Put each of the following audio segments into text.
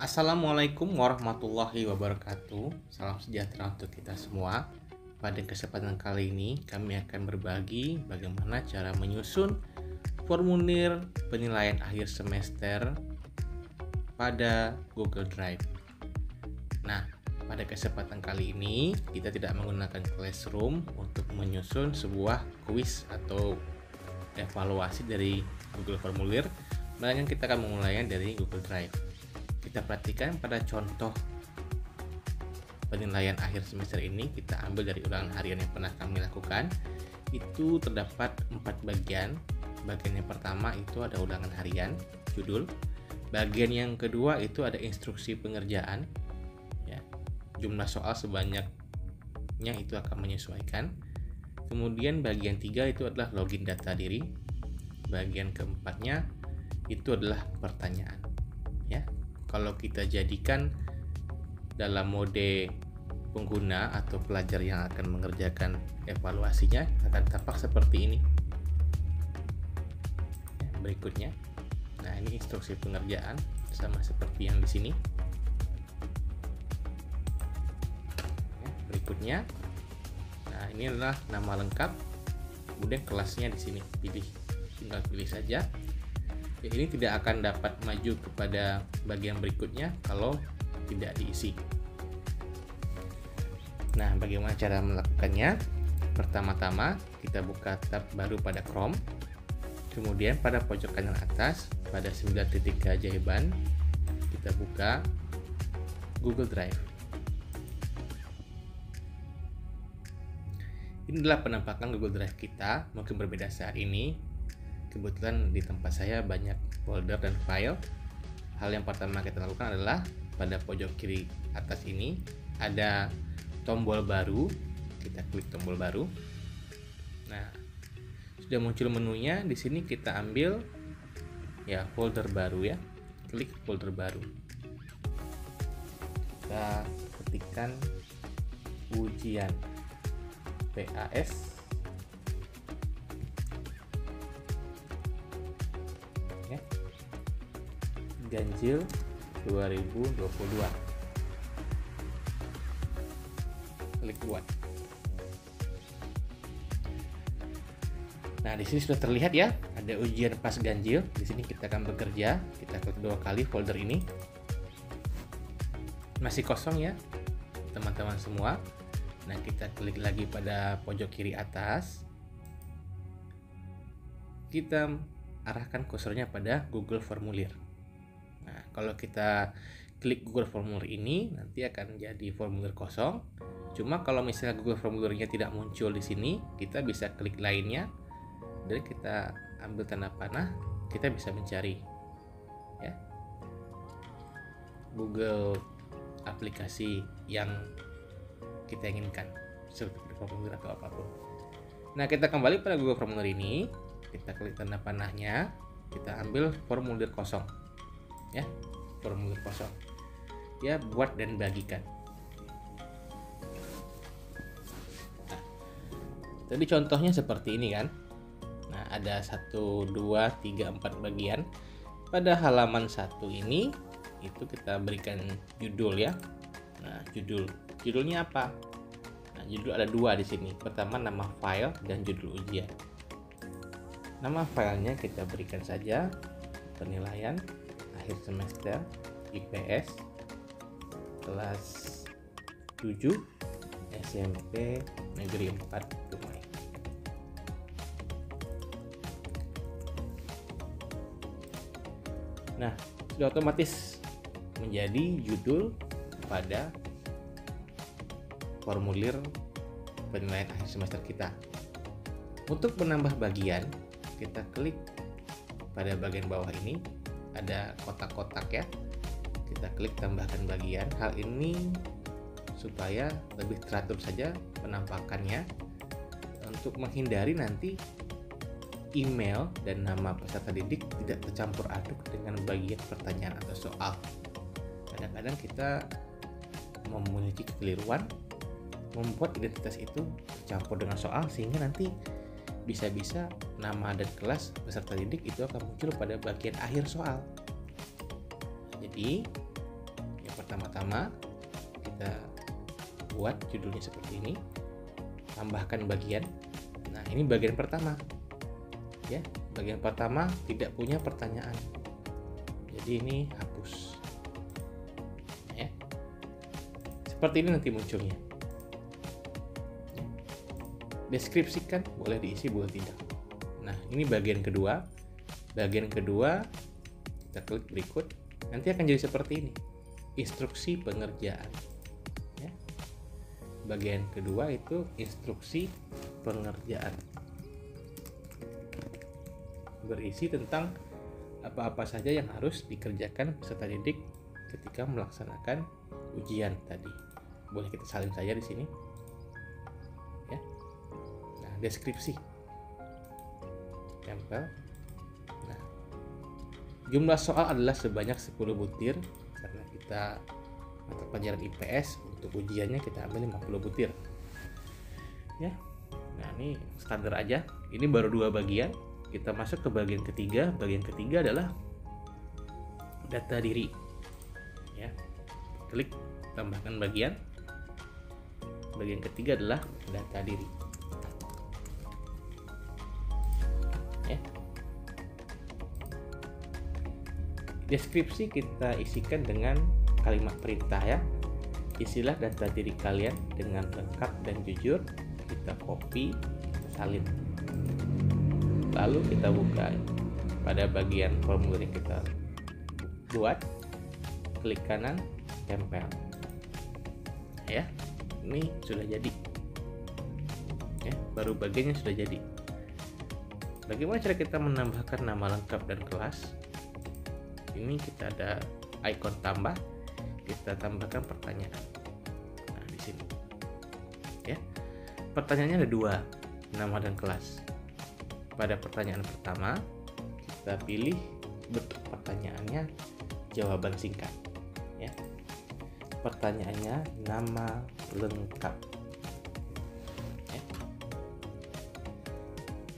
Assalamualaikum warahmatullahi wabarakatuh. Salam sejahtera untuk kita semua. Pada kesempatan kali ini kami akan berbagi bagaimana cara menyusun formulir penilaian akhir semester pada Google Drive. Nah, pada kesempatan kali ini kita tidak menggunakan Classroom untuk menyusun sebuah kuis atau evaluasi dari Google Formulir, melainkan kita akan memulainya dari Google Drive. Kita perhatikan pada contoh penilaian akhir semester ini, kita ambil dari ulangan harian yang pernah kami lakukan. Itu terdapat 4 bagian. Bagian yang pertama itu ada ulangan harian, judul. Bagian yang kedua itu ada instruksi pengerjaan, ya. Jumlah soal sebanyaknya itu akan menyesuaikan. Kemudian bagian 3 itu adalah login data diri. Bagian keempatnya itu adalah pertanyaan, ya. Kalau kita jadikan dalam mode pengguna atau pelajar yang akan mengerjakan evaluasinya, akan tampak seperti ini. Berikutnya, nah ini instruksi pengerjaan sama seperti yang di sini. Berikutnya, nah ini adalah nama lengkap, kemudian kelasnya di sini, tinggal pilih saja. Ini tidak akan dapat maju kepada bagian berikutnya kalau tidak diisi. Nah, bagaimana cara melakukannya? Pertama-tama kita buka tab baru pada Chrome. Kemudian pada pojok kanan atas pada 9 titik keajaiban kita buka Google Drive. Ini adalah penampakan Google Drive kita, mungkin berbeda saat ini. Kebetulan di tempat saya banyak folder dan file. Hal yang pertama kita lakukan adalah pada pojok kiri atas ini ada tombol baru. Kita klik tombol baru. Nah, sudah muncul menunya. Di sini kita ambil ya folder baru, ya. Klik folder baru. Kita ketikkan ujian PAS ganjil 2022. Klik buat. Nah, di sini sudah terlihat ya, ada ujian pas ganjil. Di sini kita akan bekerja. Kita klik 2 kali folder ini. Masih kosong ya, teman-teman semua. Nah, kita klik lagi pada pojok kiri atas. Kita arahkan kursornya pada Google Formulir. Nah, kalau kita klik Google Formulir ini nanti akan jadi formulir kosong. Cuma kalau misalnya Google Formulirnya tidak muncul di sini, kita bisa klik lainnya dan kita ambil tanda panah, kita bisa mencari ya Google aplikasi yang kita inginkan, seperti formulir atau apapun. Nah, kita kembali pada Google Formulir ini, kita klik tanda panahnya, kita ambil formulir kosong. Ya, formulir kosong. Ya, buat dan bagikan. Nah, tadi contohnya seperti ini kan. Nah, ada 1, 2, 3, 4 bagian. Pada halaman 1 ini itu kita berikan judul ya. Nah, judulnya apa? Nah, judul ada 2 di sini. Pertama nama file dan judul ujian. Nama filenya kita berikan saja penilaian akhir semester IPS kelas 7 SMP Negeri 4 Dumai. Nah, sudah otomatis menjadi judul pada formulir penilaian akhir semester kita. Untuk menambah bagian, kita klik pada bagian bawah ini. Ada kotak-kotak ya, kita klik tambahkan bagian. Hal ini supaya lebih teratur saja penampakannya, untuk menghindari nanti email dan nama peserta didik tidak tercampur aduk dengan bagian pertanyaan atau soal. Kadang-kadang kita memiliki kekeliruan membuat identitas itu tercampur dengan soal, sehingga nanti bisa-bisa nama dan kelas peserta didik itu akan muncul pada bagian akhir soal. Jadi Pertama-tama kita buat judulnya seperti ini, tambahkan bagian. Nah, ini bagian pertama ya. Bagian pertama tidak punya pertanyaan, jadi ini hapus ya. Seperti ini nanti munculnya. Deskripsikan, boleh diisi boleh tidak. Nah, ini bagian kedua. Bagian kedua kita klik berikut, nanti akan jadi seperti ini, instruksi pengerjaan ya. Bagian kedua itu instruksi pengerjaan, berisi tentang apa-apa saja yang harus dikerjakan peserta didik ketika melaksanakan ujian tadi. Boleh kita salin saja di sini ya. Nah, deskripsi, tempel. Nah, jumlah soal adalah sebanyak 10 butir karena kita mata pelajaran IPS, untuk ujiannya kita ambil 50 butir ya. Nah, ini standar aja. Ini baru 2 bagian. Kita masuk ke bagian ketiga. Bagian ketiga adalah data diri ya. Klik tambahkan bagian. Bagian ketiga adalah data diri ya. Deskripsi kita isikan dengan kalimat perintah ya. Isilah data diri kalian dengan lengkap dan jujur. Kita copy, kita salin. Lalu kita buka pada bagian formulir yang kita buat, klik kanan, tempel ya. Ini sudah jadi ya, baru bagiannya sudah jadi. Bagaimana cara kita menambahkan nama lengkap dan kelas? Ini kita ada ikon tambah, kita tambahkan pertanyaan. Nah, di sini ya, pertanyaannya ada 2, nama dan kelas. Pada pertanyaan pertama kita pilih bentuk pertanyaannya jawaban singkat ya. Pertanyaannya nama lengkap ya.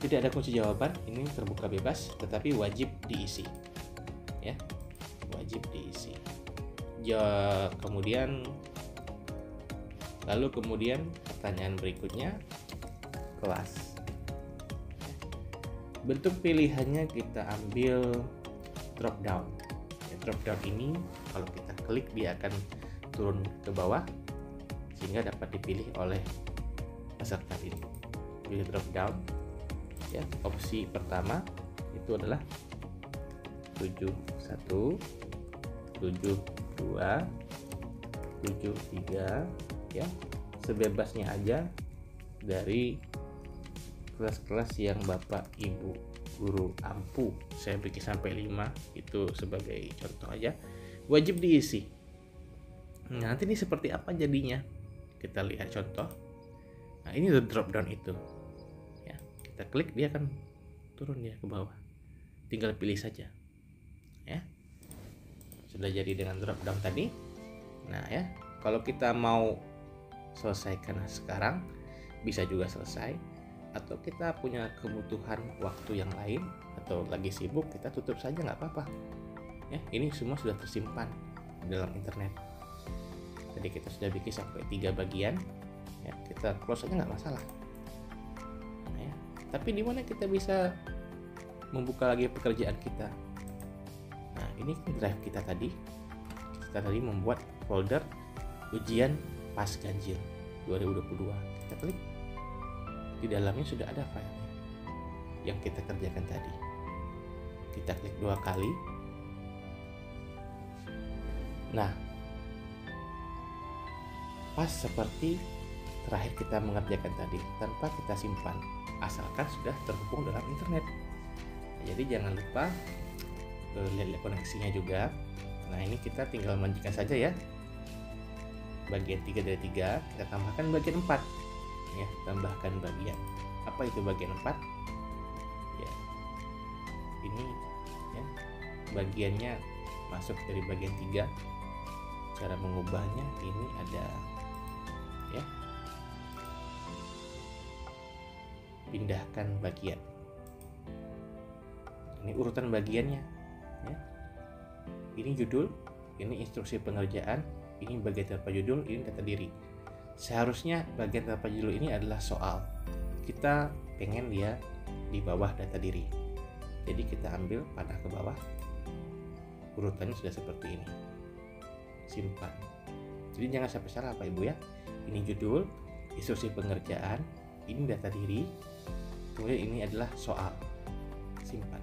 Tidak ada kunci jawaban, ini terbuka bebas tetapi wajib diisi ya, wajib diisi. Kemudian pertanyaan berikutnya kelas. Bentuk pilihannya kita ambil drop down ya. Drop down ini kalau kita klik dia akan turun ke bawah sehingga dapat dipilih oleh peserta ini. Pilih drop down ya. Opsi pertama itu adalah 71, 72, 73 ya. Sebebasnya aja dari kelas-kelas yang Bapak Ibu guru ampuh. Saya bikin sampai 5 itu sebagai contoh aja. Wajib diisi. Nah, nanti ini seperti apa jadinya? Kita lihat contoh. Nah, ini drop down itu. Ya, kita klik dia akan turun dia ke bawah. Tinggal pilih saja. Ya. Sudah jadi dengan drop down tadi. Nah, ya, kalau kita mau selesaikan sekarang bisa juga selesai, atau kita punya kebutuhan waktu yang lain atau lagi sibuk, kita tutup saja nggak apa-apa ya. Ini semua sudah tersimpan di dalam internet. Jadi kita sudah bikin sampai 3 bagian ya, kita close aja nggak masalah nah, ya. Tapi di mana kita bisa membuka lagi pekerjaan kita? Nah, ini kan drive kita tadi membuat folder ujian pas ganjil 2022. Kita klik, di dalamnya sudah ada filenya yang kita kerjakan tadi. Kita klik 2 kali. Nah, pas seperti terakhir kita mengerjakan tadi tanpa kita simpan, asalkan sudah terhubung dalam internet. Jadi jangan lupa lihat koneksinya juga. Nah, ini kita tinggal lanjutkan saja ya. Bagian 3 dari 3 kita tambahkan bagian 4 ya. Tambahkan bagian, apa itu bagian 4 ya, ini ya, bagiannya masuk dari bagian 3. Cara mengubahnya ini ada ya, pindahkan bagian. Ini urutan bagiannya ya. Ini judul, ini instruksi pengerjaan, ini bagian tanpa judul, ini data diri. Seharusnya bagian tanpa judul ini adalah soal. Kita pengen dia di bawah data diri. Jadi kita ambil panah ke bawah. Urutannya sudah seperti ini. Simpan. Jadi jangan sampai salah Pak Ibu ya. Ini judul, instruksi pengerjaan, ini data diri, kemudian ini adalah soal. Simpan.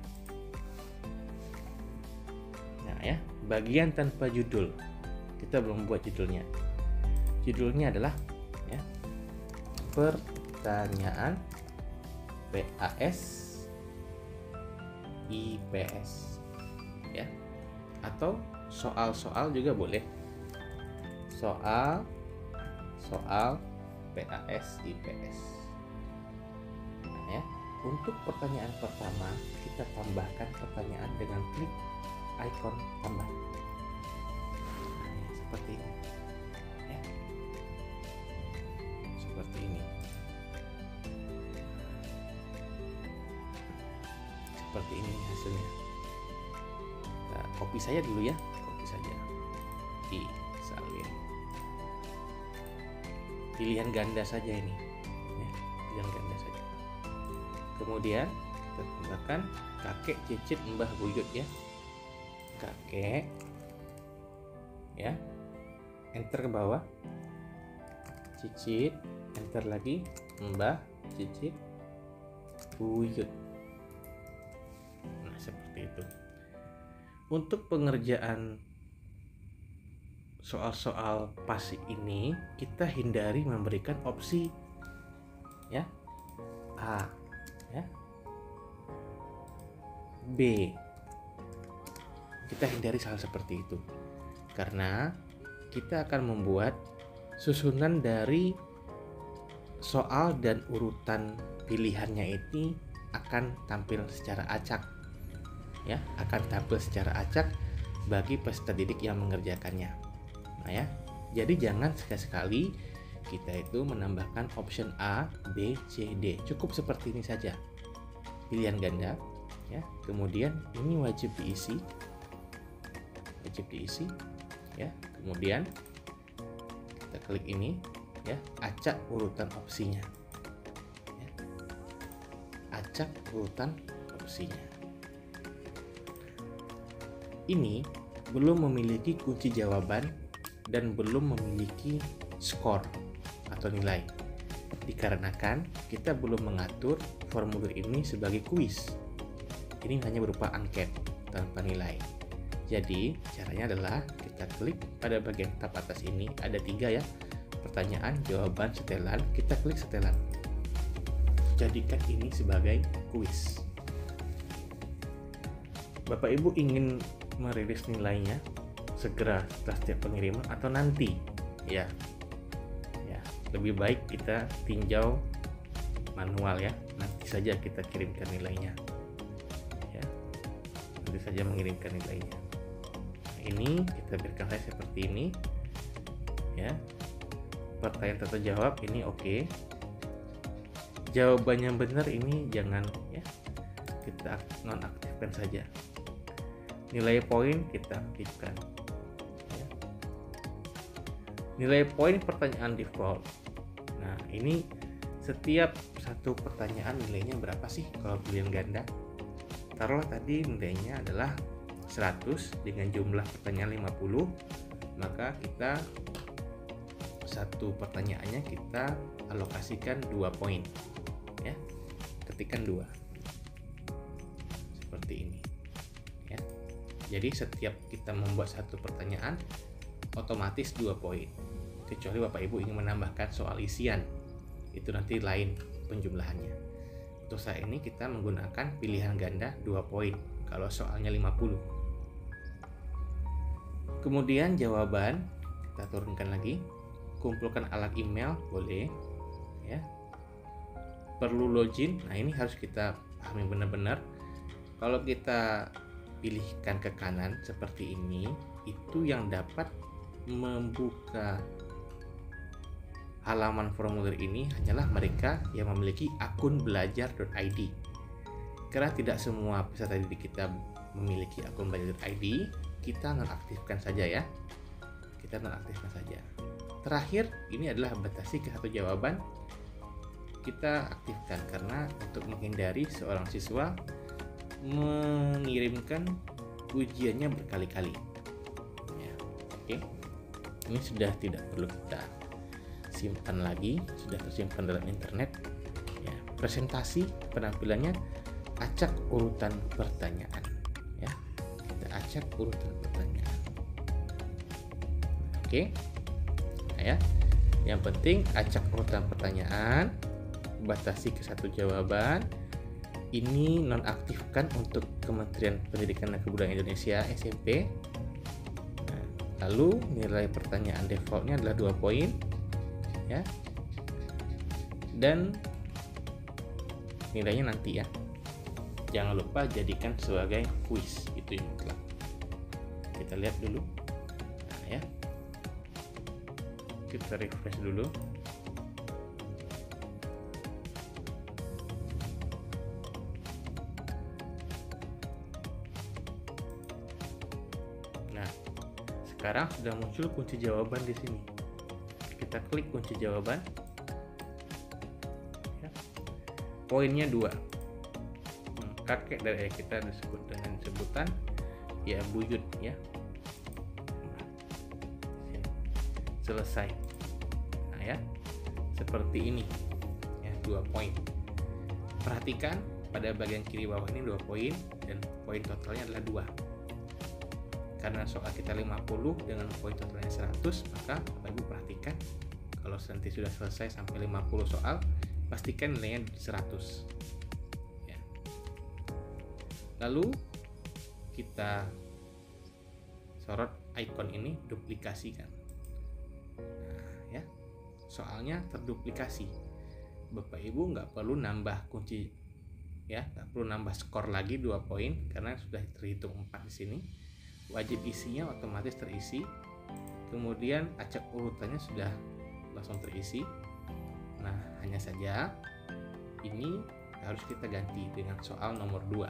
Nah ya, bagian tanpa judul. Kita belum buat judulnya. Judulnya adalah ya, pertanyaan PAS IPS ya, atau soal-soal juga boleh. Soal PAS IPS. Nah ya, untuk pertanyaan pertama kita tambahkan pertanyaan dengan klik ikon tambah. Nah, ya, seperti ini. Ya. Seperti ini. Seperti ini hasilnya. Nah, copy saya dulu ya, copy saja. Disalin. Pilihan ganda saja ini. Ya, pilihan ganda saja. Kemudian kita tambahkan kakek, cicit, mbah, buyut ya. Kakek ya, enter ke bawah, cicit, enter lagi, mbah, cicit, buyut. Nah seperti itu. Untuk pengerjaan soal-soal PAS ini kita hindari memberikan opsi ya A ya, B. Kita hindari hal seperti itu karena kita akan membuat susunan dari soal dan urutan pilihannya ini akan tampil secara acak ya, akan tampil secara acak bagi peserta didik yang mengerjakannya. Nah ya, jadi jangan sekali-sekali kita itu menambahkan option A, B, C, D. Cukup seperti ini saja. Pilihan ganda ya. Kemudian ini wajib diisi ya. Kemudian kita klik ini ya, acak urutan opsinya ya. Acak urutan opsinya. Ini belum memiliki kunci jawaban dan belum memiliki skor atau nilai, dikarenakan kita belum mengatur formulir ini sebagai kuis. Ini hanya berupa angket tanpa nilai. Jadi caranya adalah kita klik pada bagian tab atas ini, ada 3 ya, pertanyaan, jawaban, setelan. Kita klik setelan. Jadikan ini sebagai kuis. Bapak Ibu ingin merilis nilainya segera setelah setiap pengiriman atau nanti ya, lebih baik kita tinjau manual ya, nanti saja kita kirimkan nilainya ya, nanti saja mengirimkan nilainya. Nah, ini kita berikan saya seperti ini ya, pertanyaan terjawab ini oke. Jawaban yang benar ini jangan ya, kita nonaktifkan saja. Nilai poin kita aktifkan ya. Nilai poin pertanyaan default. Nah ini setiap satu pertanyaan nilainya berapa sih kalau pilihan ganda? Taruhlah tadi nilainya adalah 100 dengan jumlah pertanyaan 50, maka kita satu pertanyaannya kita alokasikan 2 poin ya, ketikkan 2 seperti ini ya. Jadi setiap kita membuat satu pertanyaan otomatis 2 poin, kecuali Bapak Ibu ingin menambahkan soal isian, itu nanti lain penjumlahannya. Untuk saat ini kita menggunakan pilihan ganda 2 poin kalau soalnya 50. Kemudian jawaban kita turunkan lagi, kumpulkan alat email boleh ya, perlu login. Nah ini harus kita pahami benar-benar. Kalau kita pilihkan ke kanan seperti ini, itu yang dapat membuka halaman formulir ini hanyalah mereka yang memiliki akun belajar.id. Karena tidak semua peserta didik kita memiliki akun belajar.id, kita nonaktifkan saja ya. kita nonaktifkan saja. Terakhir, ini adalah batasi ke satu jawaban, kita aktifkan karena untuk menghindari seorang siswa mengirimkan ujiannya berkali-kali ya. Oke, ini sudah tidak perlu kita simpan lagi, sudah tersimpan dalam internet ya. Presentasi penampilannya acak urutan pertanyaan ya, kita acak urutan pertanyaan. Oke, nah ya, yang penting acak urutan pertanyaan, batasi ke satu jawaban. Ini nonaktifkan untuk Kementerian Pendidikan dan Kebudayaan Indonesia SMP. Nah, lalu nilai pertanyaan defaultnya adalah 2 poin ya, dan nilainya nanti ya, jangan lupa jadikan sebagai kuis, itu yang mutlak. Kita lihat dulu. Nah ya, kita refresh dulu. Sekarang sudah muncul kunci jawaban di sini. Kita klik kunci jawaban. Ya. Poinnya 2. Kakek dari ayah kita disebut dengan sebutan ya buyut ya. Sini. Selesai. Nah ya, seperti ini. Ya, 2 poin. Perhatikan pada bagian kiri bawah ini 2 poin dan poin totalnya adalah 2. Karena soal kita 50 dengan poin totalnya 100, maka Bapak Ibu perhatikan kalau nanti sudah selesai sampai 50 soal, pastikan nilainya 100 ya. Lalu kita sorot icon ini, duplikasikan. Nah ya, soalnya terduplikasi. Bapak Ibu nggak perlu nambah kunci ya, nggak perlu nambah skor lagi 2 poin karena sudah terhitung 4 di sini. Wajib isinya otomatis terisi, kemudian acak urutannya sudah langsung terisi. Nah, hanya saja ini harus kita ganti dengan soal nomor 2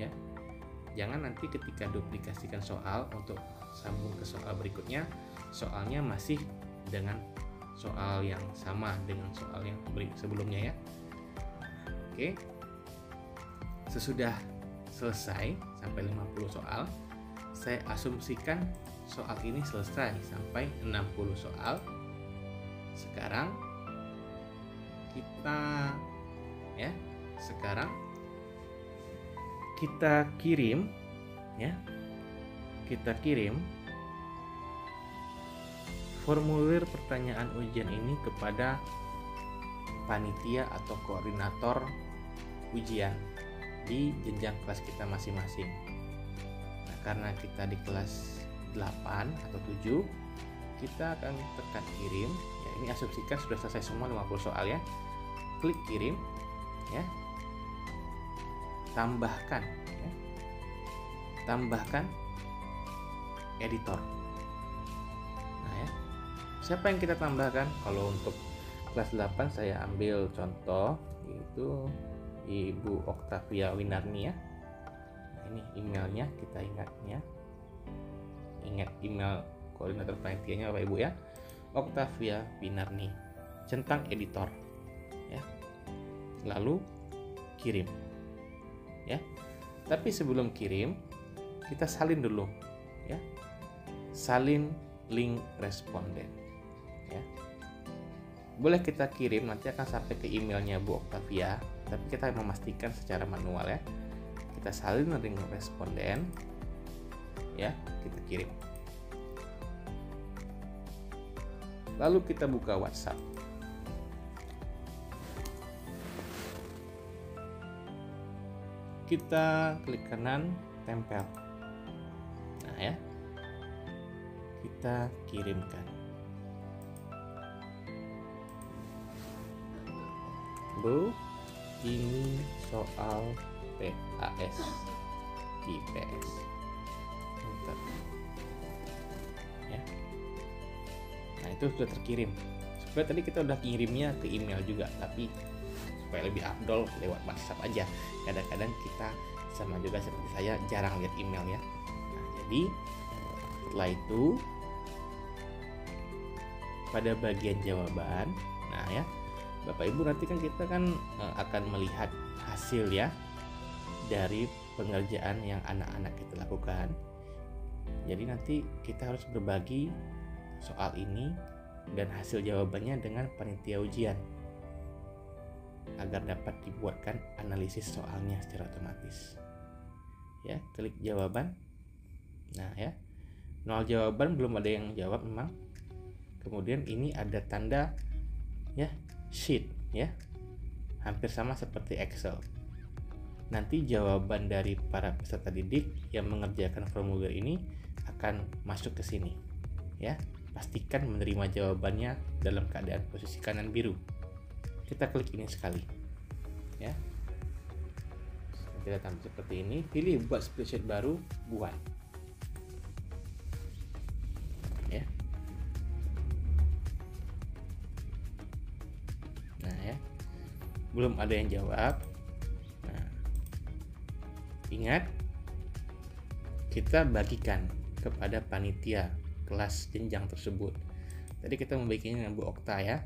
ya. Jangan nanti ketika duplikasikan soal untuk sambung ke soal berikutnya, soalnya masih dengan soal yang sama dengan soal yang sebelumnya ya. Oke, sesudah selesai sampai 50 soal, saya asumsikan soal ini selesai sampai 60 soal. Sekarang kita kirim ya. Kita kirim formulir pertanyaan ujian ini kepada panitia atau koordinator ujian di jenjang kelas kita masing-masing. Karena kita di kelas 8 atau 7, kita akan tekan kirim ya. Ini asumsikan sudah selesai semua 50 soal ya. Klik kirim ya. Tambahkan ya. Tambahkan editor. Nah ya, siapa yang kita tambahkan? Kalau untuk kelas 8 saya ambil contoh yaitu Ibu Oktavia Winarni ya. Ini emailnya, kita ingat email koordinator panitianya Bapak Ibu ya, Oktavia Winarni, centang editor ya. Lalu kirim ya. Tapi sebelum kirim kita salin dulu ya, salin link responden ya. Boleh kita kirim, nanti akan sampai ke emailnya Bu Oktavia, tapi kita memastikan secara manual ya. Kita salin link responden ya, kita kirim. Lalu kita buka WhatsApp. Kita klik kanan, tempel. Nah ya, kita kirimkan. Bu, ini soal PAS IPS. Enter. Ya. Nah, itu sudah terkirim. Sebenarnya tadi kita udah kirimnya ke email juga, tapi supaya lebih afdol lewat WhatsApp aja. Kadang-kadang kita sama juga seperti saya jarang lihat email ya. Nah, jadi setelah itu pada bagian jawaban. Nah ya, Bapak Ibu nanti kan kita akan melihat hasil ya dari pengerjaan yang anak-anak kita lakukan. Jadi nanti kita harus berbagi soal ini dan hasil jawabannya dengan panitia ujian agar dapat dibuatkan analisis soalnya secara otomatis. Ya, klik jawaban. Nah ya, 0 jawaban, belum ada yang jawab memang. Kemudian ini ada tanda ya sheet ya, hampir sama seperti Excel. Nanti jawaban dari para peserta didik yang mengerjakan formulir ini akan masuk ke sini ya. Pastikan menerima jawabannya dalam keadaan posisi kanan biru. Kita klik ini sekali ya. Kita tampil seperti ini, pilih buat spreadsheet baru, buat ya. Nah ya, belum ada yang jawab. Nah, ingat, kita bagikan kepada panitia kelas jenjang tersebut. Tadi kita membagikannya dengan Bu Okta ya.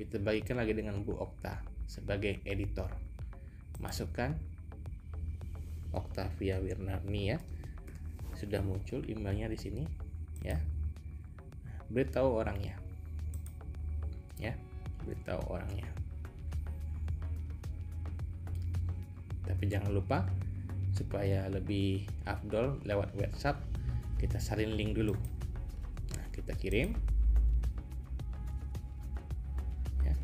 Kita bagikan lagi dengan Bu Okta sebagai editor. Masukkan Oktavia Wirnarni ya. Sudah muncul emailnya di sini ya. Beritahu orangnya. Ya, beritahu orangnya. Tapi jangan lupa, supaya lebih afdol lewat WhatsApp, kita salin link dulu. Nah, kita kirim ya.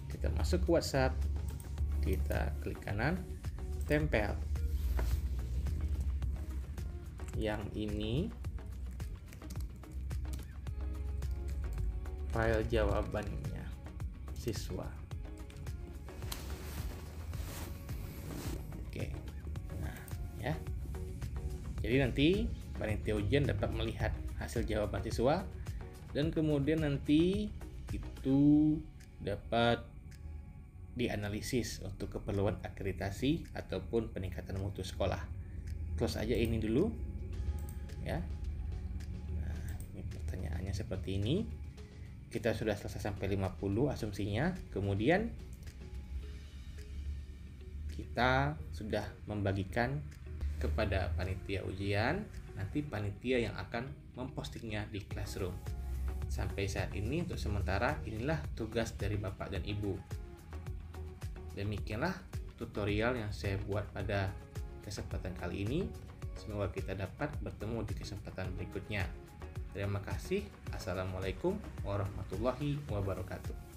Kita masuk ke WhatsApp, kita klik kanan, tempel yang ini file jawabannya siswa. Oke, nah ya, jadi nanti panitia ujian dapat melihat hasil jawaban siswa dan kemudian nanti itu dapat dianalisis untuk keperluan akreditasi ataupun peningkatan mutu sekolah. Close aja ini dulu ya. Nah, ini pertanyaannya seperti ini. Kita sudah selesai sampai 50 asumsinya. Kemudian kita sudah membagikan kepada panitia ujian. Nanti panitia yang akan mempostingnya di Classroom. Sampai saat ini untuk sementara inilah tugas dari Bapak dan Ibu. Demikianlah tutorial yang saya buat pada kesempatan kali ini. Semoga kita dapat bertemu di kesempatan berikutnya. Terima kasih. Assalamualaikum warahmatullahi wabarakatuh.